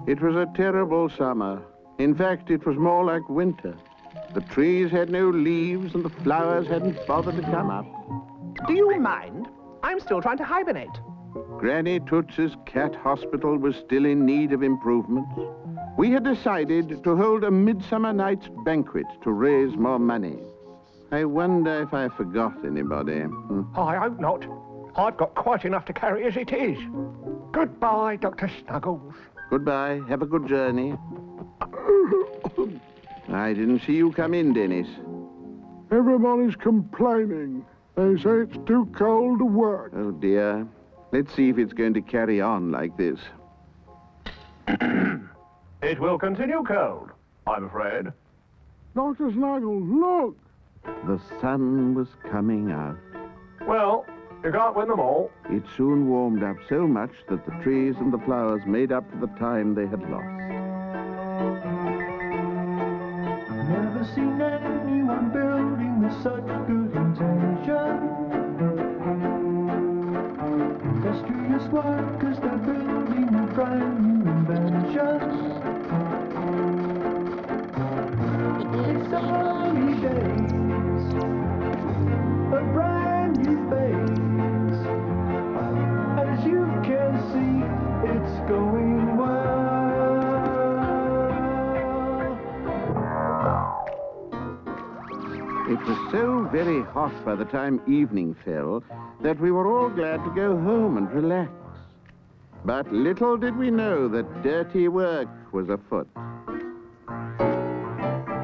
It was a terrible summer. In fact, it was more like winter. The trees had no leaves and the flowers hadn't bothered to come up. Do you mind? I'm still trying to hibernate. Granny Toots's cat hospital was still in need of improvements. We had decided to hold a midsummer night's banquet to raise more money. I wonder if I forgot anybody. I hope not. I've got quite enough to carry as it is. Goodbye, Dr. Snuggles. Goodbye. Have a good journey. I didn't see you come in, Dennis. Everybody's complaining. They say it's too cold to work. Oh, dear. Let's see if it's going to carry on like this. It will continue cold, I'm afraid. Dr. Snuggles, look! The sun was coming out. Well, you can't win them all. It soon warmed up so much that the trees and the flowers made up for the time they had lost. Never seen anyone building with such good intention. Industrious workers, they're building a brand new invention. It's early days, a brand new phase. As you can see, it's going well. It was so very hot by the time evening fell that we were all glad to go home and relax. But little did we know that dirty work was afoot.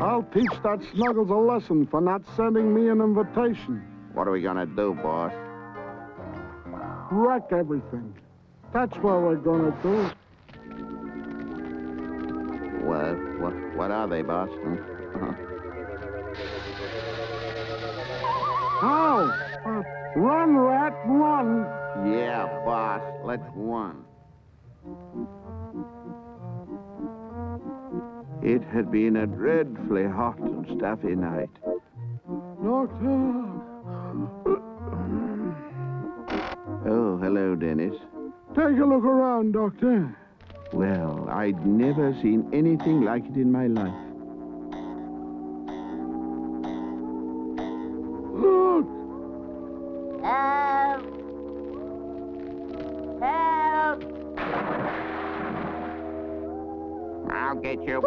I'll teach that Snuggles a lesson for not sending me an invitation. What are we gonna do, boss? Wreck everything. That's what we're gonna do. What are they, boss? Ow! Run, rat, run! Yeah, boss. Let's run. It had been a dreadfully hot and stuffy night. Doctor! Oh, hello, Dennis. Take a look around, Doctor. Well, I'd never seen anything like it in my life. Look! Help! Help! I'll get you.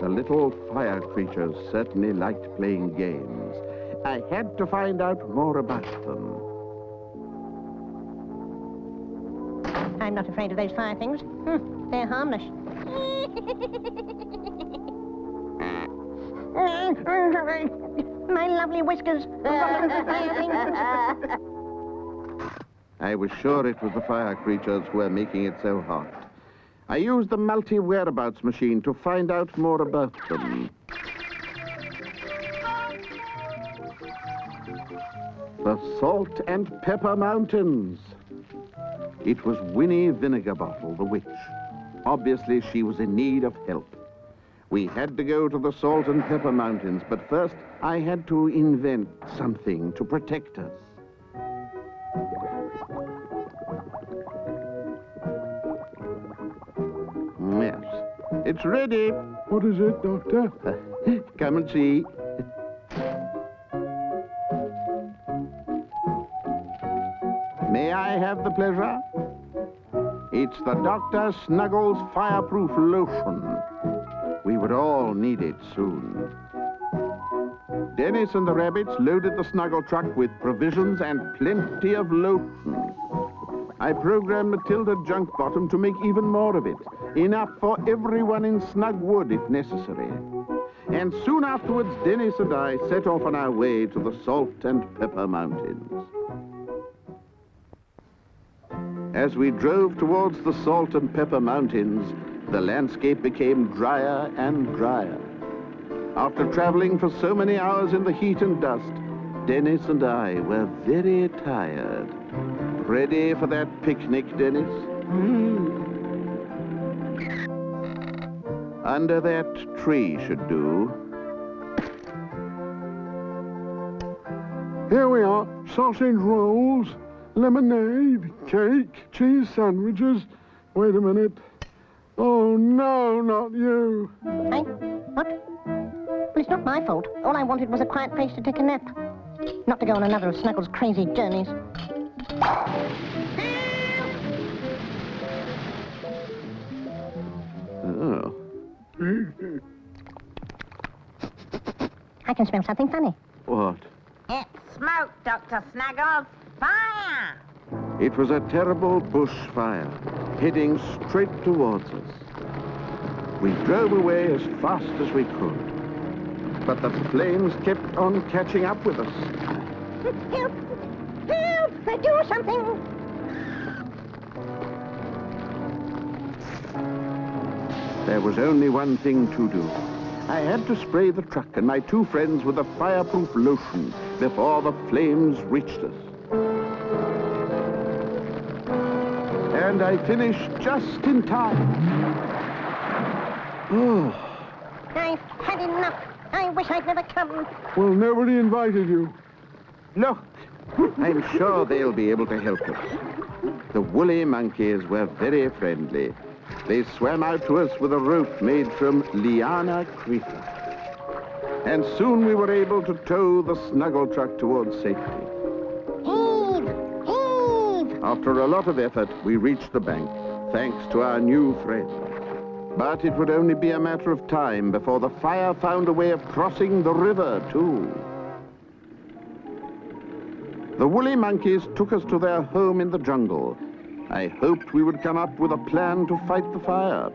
The little fire creatures certainly liked playing games. I had to find out more about them. I'm not afraid of those fire things. They're harmless. My lovely whiskers. I was sure it was the fire creatures who were making it so hot. I used the multi-whereabouts machine to find out more about them. The Salt and Pepper Mountains. It was Winnie Vinegar Bottle, the witch. Obviously, she was in need of help. We had to go to the Salt and Pepper Mountains, but first I had to invent something to protect us. Yes, it's ready. What is it, Doctor? Come and see. May I have the pleasure? It's the Dr. Snuggles Fireproof Lotion. We would all need it soon. Dennis and the rabbits loaded the Snuggle truck with provisions and plenty of lotion. I programmed Matilda Junkbottom to make even more of it, enough for everyone in Snugwood if necessary. And soon afterwards, Dennis and I set off on our way to the Salt and Pepper Mountains. As we drove towards the Salt and Pepper Mountains, the landscape became drier and drier. After traveling for so many hours in the heat and dust, Dennis and I were very tired. Ready for that picnic, Dennis? Under that tree should do. Here we are. Sausage rolls, lemonade, cake, cheese sandwiches. Wait a minute. Oh, no, not you. Hey, what? Well, it's not my fault. All I wanted was a quiet place to take a nap. Not to go on another of Snuggles' crazy journeys. Oh. I can smell something funny. What? It's smoke, Dr. Snuggles. Fire! It was a terrible bushfire, heading straight towards us. We drove away as fast as we could, but the flames kept on catching up with us. Help! Help! Do something! There was only one thing to do. I had to spray the truck and my two friends with a fireproof lotion before the flames reached us. And I finished just in time. Oh, I've had enough. I wish I'd never come. Well, nobody invited you. look, I'm sure they'll be able to help us. The woolly monkeys were very friendly. They swam out to us with a rope made from liana creeper. And soon we were able to tow the Snuggle truck towards safety. Heave! Heave! After a lot of effort, we reached the bank, thanks to our new friend. But it would only be a matter of time before the fire found a way of crossing the river, too. The woolly monkeys took us to their home in the jungle. I hoped we would come up with a plan to fight the fire.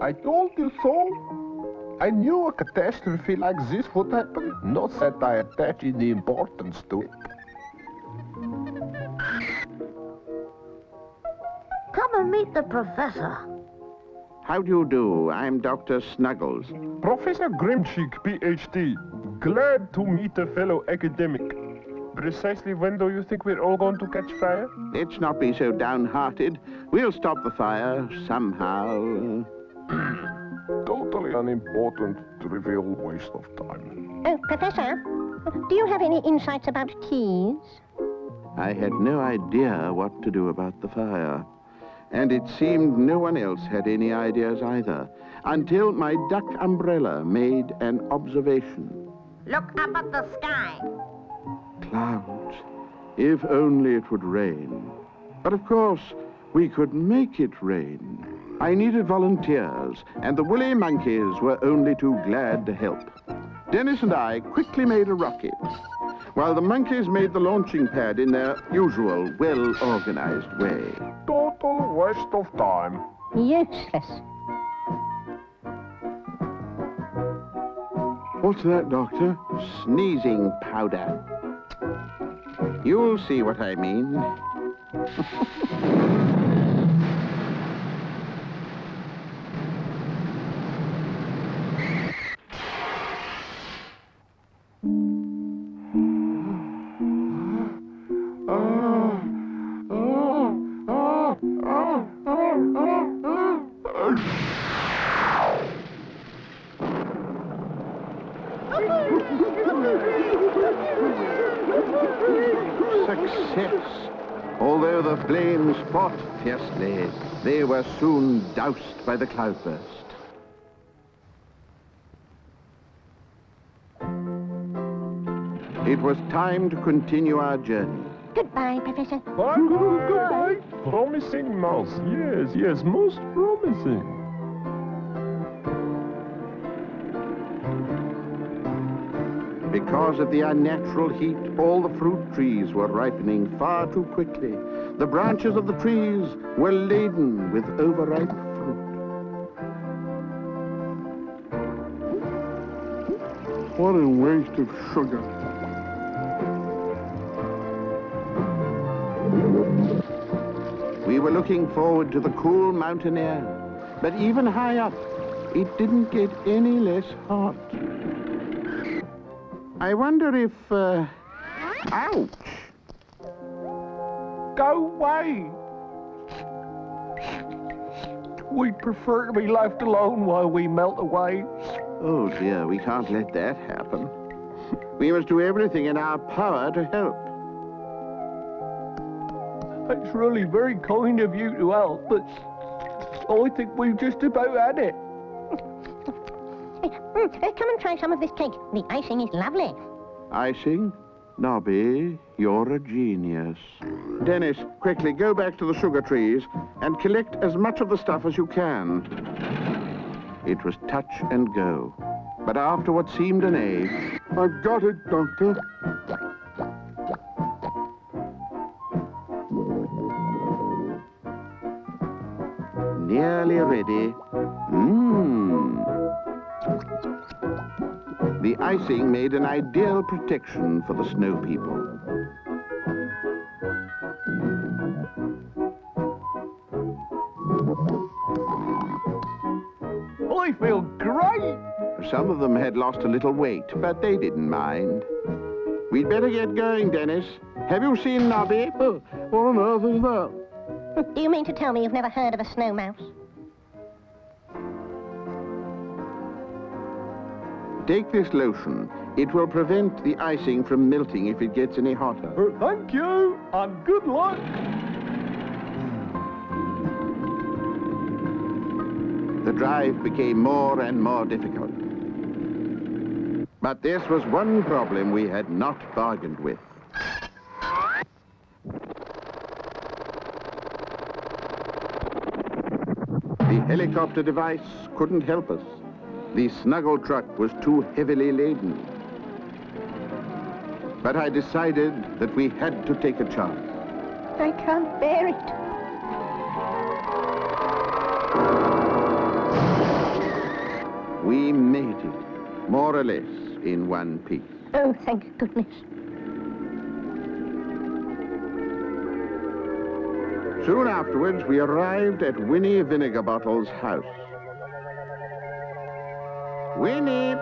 I told you so. I knew a catastrophe like this would happen. Not that I attach any importance to it. Come and meet the professor. How do you do? I'm Dr. Snuggles. Professor Grimcheek, PhD. Glad to meet a fellow academic. Precisely when do you think we're all going to catch fire? Let's not be so downhearted. We'll stop the fire somehow. Totally unimportant, trivial waste of time. Oh, Professor, do you have any insights about teas? I had no idea what to do about the fire. And it seemed no one else had any ideas either, until my duck umbrella made an observation. Look up at the sky. Clouds. If only it would rain. But of course, we could make it rain. I needed volunteers, and the woolly monkeys were only too glad to help. Dennis and I quickly made a rocket, while the monkeys made the launching pad in their usual, well-organized way. Total waste of time. Useless. What's that, Doctor? Sneezing powder. You'll see what I mean. Success. Although the flames fought fiercely, they were soon doused by the cloudburst. It was time to continue our journey. Goodbye, Professor. Bye, goodbye. Promising mouse. Yes, most promising. Because of the unnatural heat, all the fruit trees were ripening far too quickly. The branches of the trees were laden with overripe fruit. What a waste of sugar. We were looking forward to the cool mountain air, but even high up, it didn't get any less hot. I wonder if, ouch! Go away. We'd prefer to be left alone while we melt away. Oh dear, we can't let that happen. We must do everything in our power to help. It's really very kind of you to help, but I think we've just about had it. Come and try some of this cake. The icing is lovely. Icing? Nobby, you're a genius. Dennis, quickly go back to the sugar trees and collect as much of the stuff as you can. It was touch and go. But after what seemed an age... I've got it, Doctor. Nearly ready. The icing made an ideal protection for the snow people. I feel great. Some of them had lost a little weight, but they didn't mind. We'd better get going, Dennis. Have you seen Nobby? What on earth is that? Do you mean to tell me you've never heard of a snow mouse? Take this lotion. It will prevent the icing from melting if it gets any hotter. Thank you, and good luck. The drive became more and more difficult. But this was one problem we had not bargained with. The helicopter device couldn't help us. The Snuggle truck was too heavily laden. But I decided that we had to take a chance. I can't bear it. We made it, more or less, in one piece. Oh, thank goodness. Soon afterwards, we arrived at Winnie Vinegar Bottle's house. Winnie!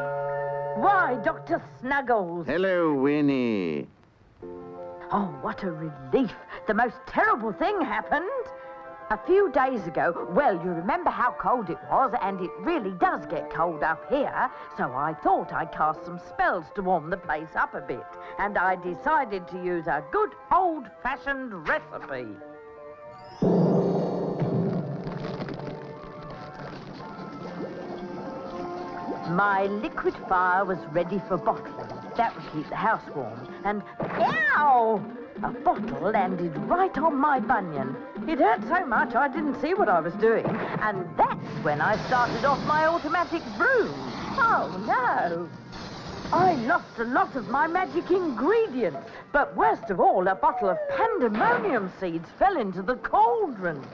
Why, Dr. Snuggles? Hello, Winnie. Oh, what a relief. The most terrible thing happened. A few days ago, well, you remember how cold it was, and it really does get cold up here, so I thought I'd cast some spells to warm the place up a bit, and I decided to use a good old-fashioned recipe. My liquid fire was ready for bottling. That would keep the house warm. And, ow! A bottle landed right on my bunion. It hurt so much I didn't see what I was doing. And that's when I started off my automatic broom. Oh, no! I lost a lot of my magic ingredients. But worst of all, a bottle of pandemonium seeds fell into the cauldron.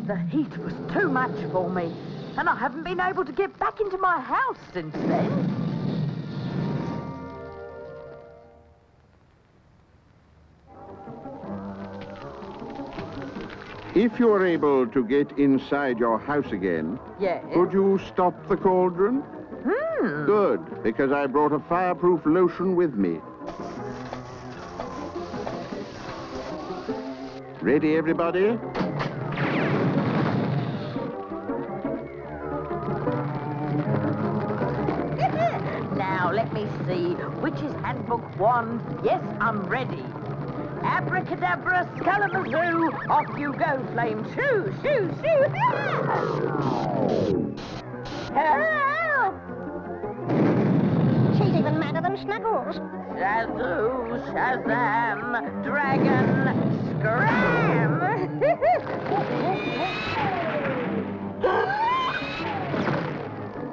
The heat was too much for me, and I haven't been able to get back into my house since then. If you're able to get inside your house again, Yes? could you stop the cauldron? Good, because I brought a fireproof lotion with me. Ready, everybody? Now, let me see. Witch's Handbook 1. Yes, I'm ready. Abracadabra, scalamazoo, off you go, flame. Shoo, shoo, shoo. Help! She's even madder than Snuggles. Shazoo, Shazam, Dragon, Scram!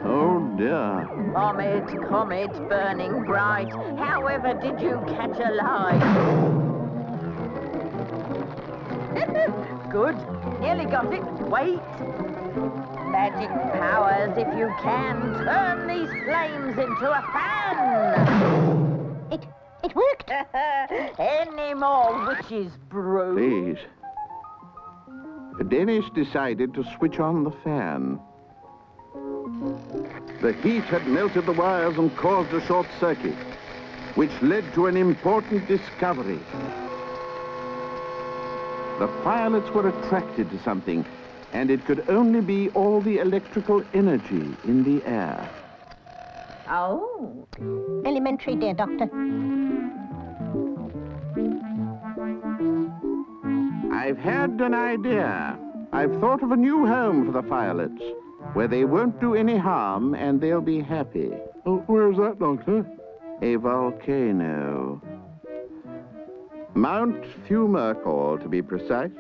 Oh, dear. Comet, burning bright. However did you catch a light? Good. Nearly got it. Wait. Magic powers, if you can, turn these flames into a fan. It worked. Any more witch's brew? Please. Dennis decided to switch on the fan. The heat had melted the wires and caused a short circuit, which led to an important discovery. The pilots were attracted to something, and it could only be all the electrical energy in the air. Oh. Elementary, dear Doctor. I've had an idea. I've thought of a new home for the Firelets, where they won't do any harm and they'll be happy. Oh, where's that, Doctor? A volcano. Mount Fumercall, to be precise.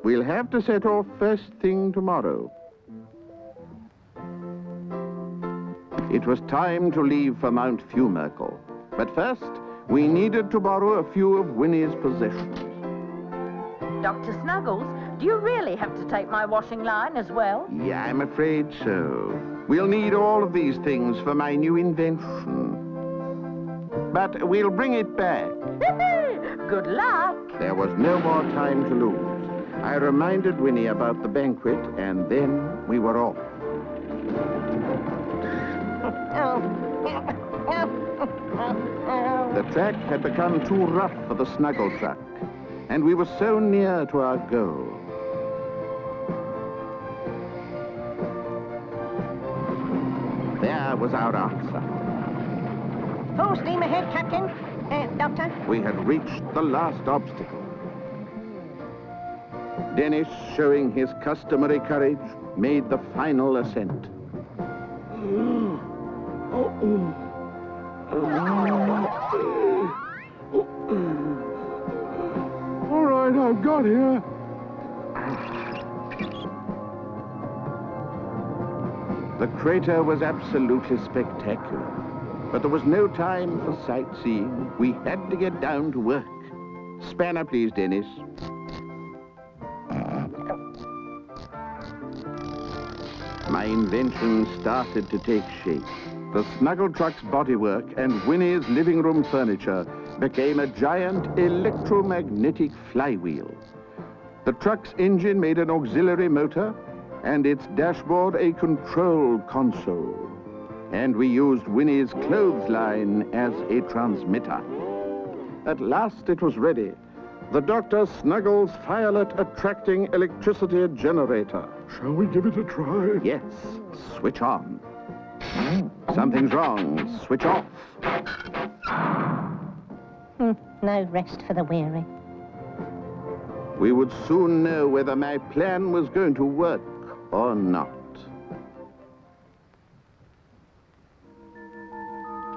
We'll have to set off first thing tomorrow. It was time to leave for Mount Fumercall. But first, we needed to borrow a few of Winnie's possessions. Dr. Snuggles, do you really have to take my washing line as well? Yeah, I'm afraid so. We'll need all of these things for my new invention. But we'll bring it back. Good luck. There was no more time to lose. I reminded Winnie about the banquet, and then we were off. The track had become too rough for the Snuggle truck, and we were so near to our goal. There was our answer. Full steam ahead, Captain. Doctor? We had reached the last obstacle. Dennis, showing his customary courage, made the final ascent. All right, I've got here. The crater was absolutely spectacular, but there was no time for sightseeing. We had to get down to work. Spanner, please, Dennis. My invention started to take shape. The Snuggle truck's bodywork and Winnie's living room furniture became a giant electromagnetic flywheel. The truck's engine made an auxiliary motor, and its dashboard a control console. And we used Winnie's clothesline as a transmitter. At last it was ready. The Dr. Snuggles Firelet attracting electricity generator. Shall we give it a try? Yes, switch on. Something's wrong. Switch off. No rest for the weary. We would soon know whether my plan was going to work or not.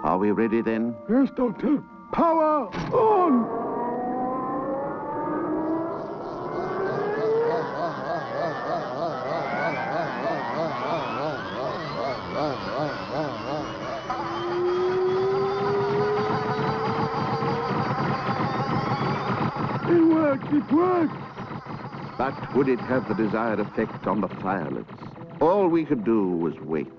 Are we ready then? Yes, Doctor. Power on! It worked! But would it have the desired effect on the Firelets? All we could do was wait.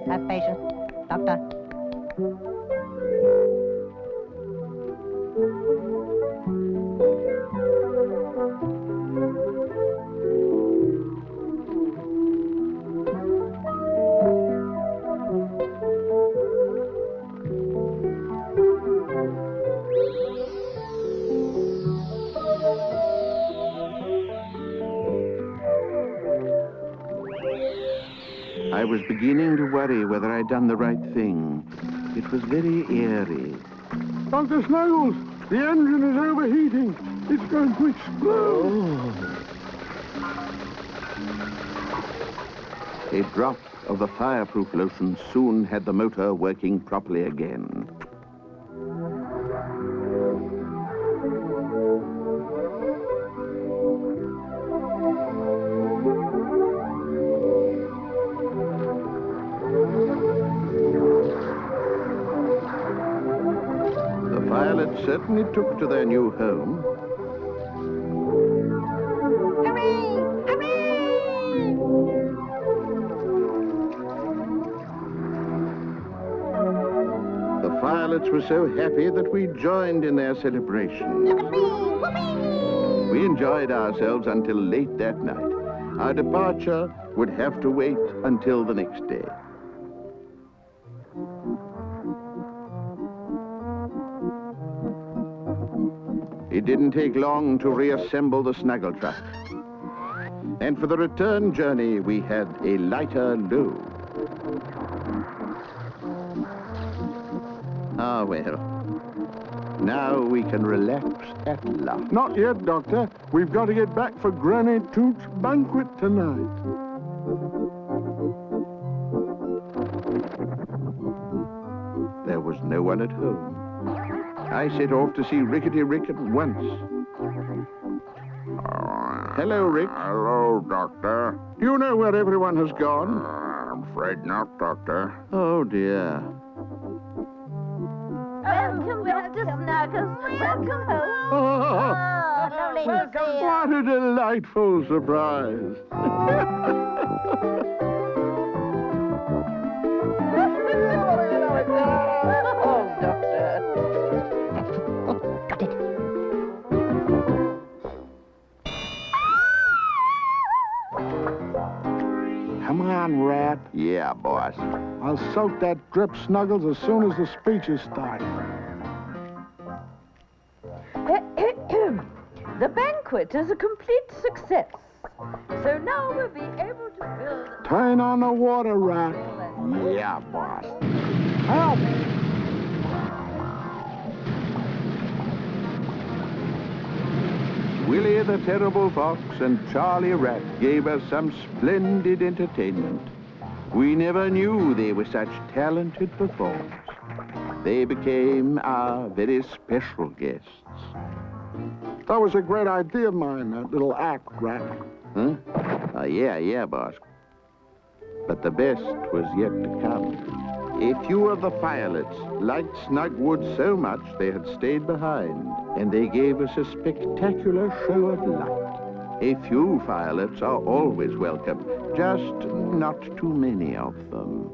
Have patience, Doctor. I was beginning to worry whether I'd done the right thing. It was very eerie. Dr. Snuggles, the engine is overheating. It's going to explode. A drop of the fireproof lotion soon had the motor working properly again. The Firelets certainly took to their new home. Hooray! Hooray! The Firelets were so happy that we joined in their celebration. Look at me! Whoopee! We enjoyed ourselves until late that night. Our departure would have to wait until the next day. It didn't take long to reassemble the snuggle truck. And for the return journey, we had a lighter load. Ah, well. Now we can relax at last. Not yet, Doctor. We've got to get back for Granny Toot's banquet tonight. There was no one at home. I set off to see Rickety Rick at once. Hello, Rick. Hello, Doctor. You know where everyone has gone? I'm afraid not, Doctor. Oh, dear. Welcome, Dr. Snuggles. Welcome home. Oh, Lovely to see you. what a delightful surprise. Oh, Doctor. Got it. Come on, Rat. Yeah, boss. I'll soak that drip, Snuggles, as soon as the speeches start. The banquet is a complete success. So now we'll be able to build... Turn on the water, Rat. Yeah, boss. Help! Willie the Terrible Fox and Charlie Rat gave us some splendid entertainment. We never knew they were such talented performers. They became our very special guests. That was a great idea of mine, that little act, Rat. Huh? Yeah, boss. But the best was yet to come. A few of the pilots liked Snugwood so much they had stayed behind, and they gave us a spectacular show of light. A few pilots are always welcome, just not too many of them.